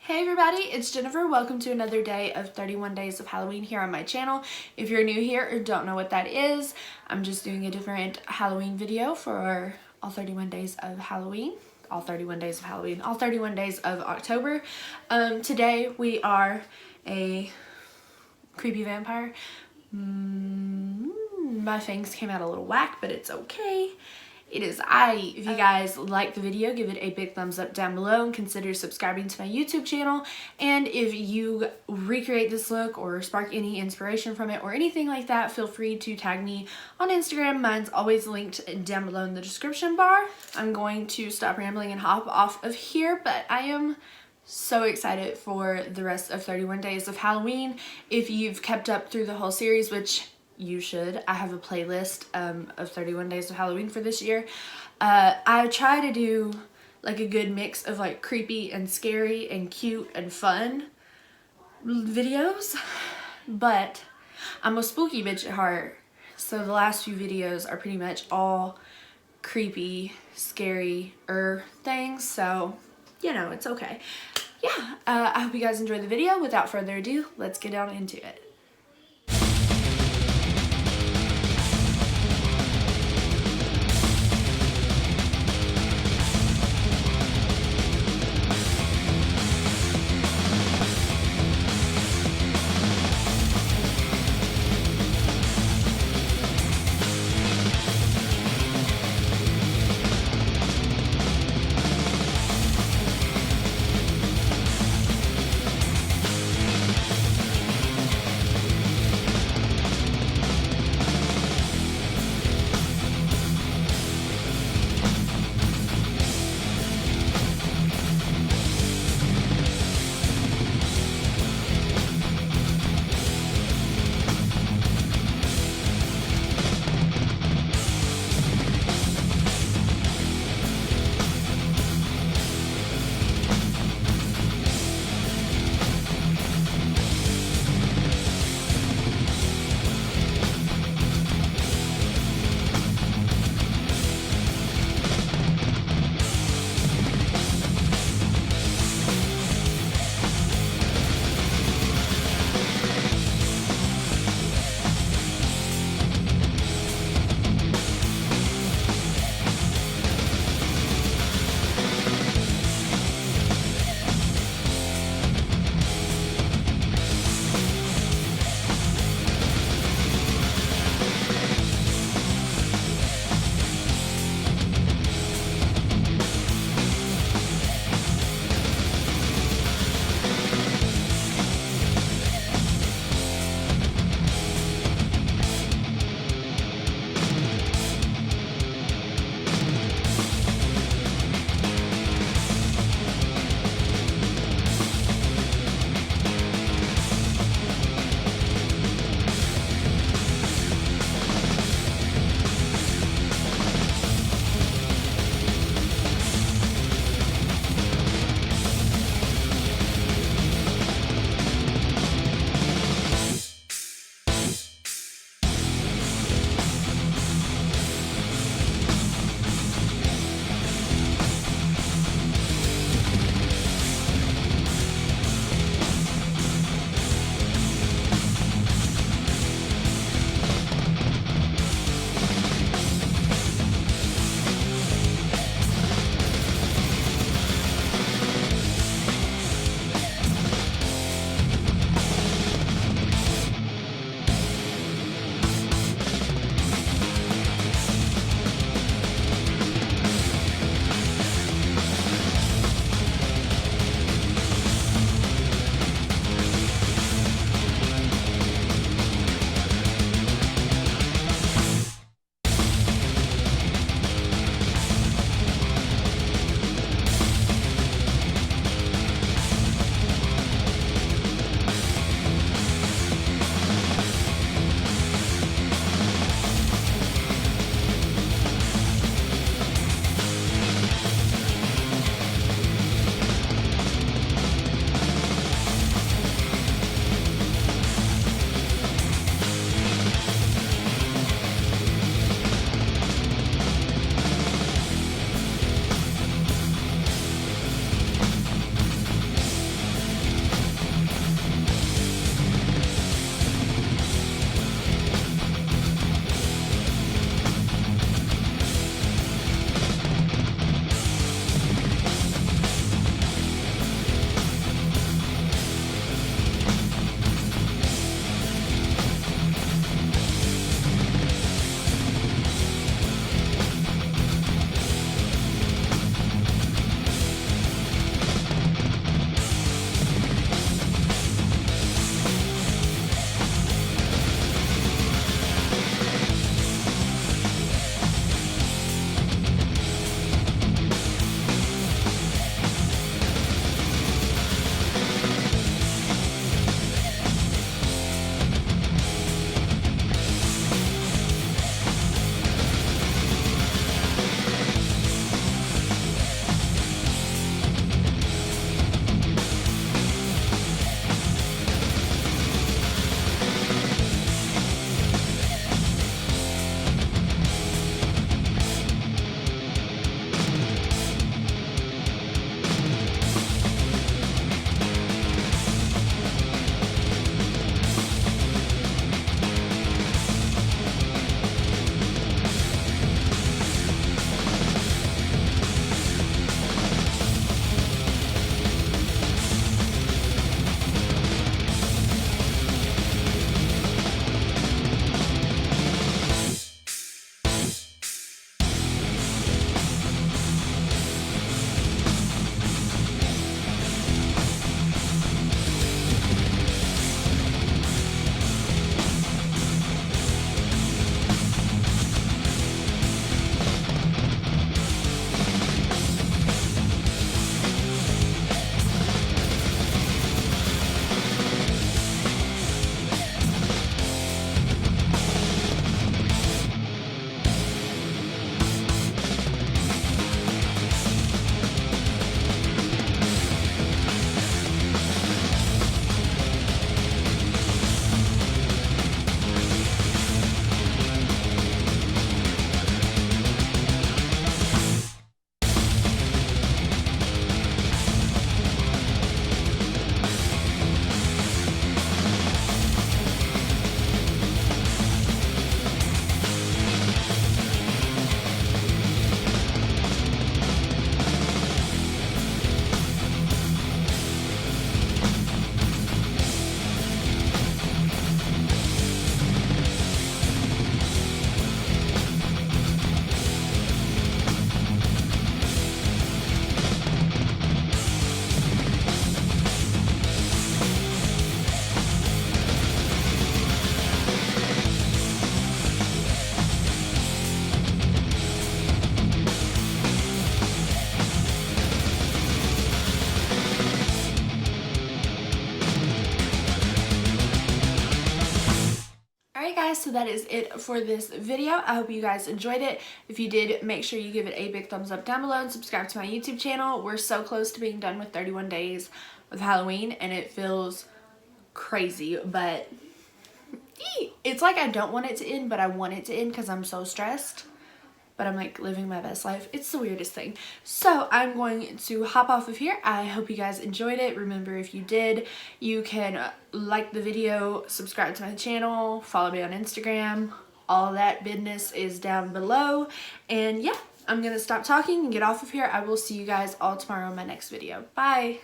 Hey everybody, it's Jennifer. Welcome to another day of 31 Days of Halloween here on my channel. If you're new here or don't know what that is, I'm just doing a different Halloween video for all 31 days of Halloween. All 31 days of Halloween, all 31 days of October. Today we are a creepy vampire. My fangs came out a little whack, but it's okay. It is I. If you guys like the video, give it a big thumbs up down below and consider subscribing to my YouTube channel. And if you recreate this look or spark any inspiration from it or anything like that, feel free to tag me on Instagram. Mine's always linked down below in the description bar. I'm going to stop rambling and hop off of here, but I am so excited for the rest of 31 Days of Halloween. If you've kept up through the whole series, which you should. I have a playlist of 31 Days of Halloween for this year. I try to do like a good mix of like creepy and scary and cute and fun videos, but I'm a spooky bitch at heart, so the last few videos are pretty much all creepy, scary things, so you know, it's okay. Yeah, I hope you guys enjoyed the video. Without further ado, let's get down into it. guys, so that is it for this video. I hope you guys enjoyed it. If you did, make sure you give it a big thumbs up down below and subscribe to my YouTube channel. We're so close to being done with 31 days of Halloween, and it feels crazy, but it's like I don't want it to end, but I want it to end because I'm so stressed. But I'm like living my best life. It's the weirdest thing. So I'm going to hop off of here. I hope you guys enjoyed it. Remember, if you did, you can like the video, subscribe to my channel, follow me on Instagram. All that business is down below. And yeah, I'm gonna stop talking and get off of here. I will see you guys all tomorrow in my next video. Bye.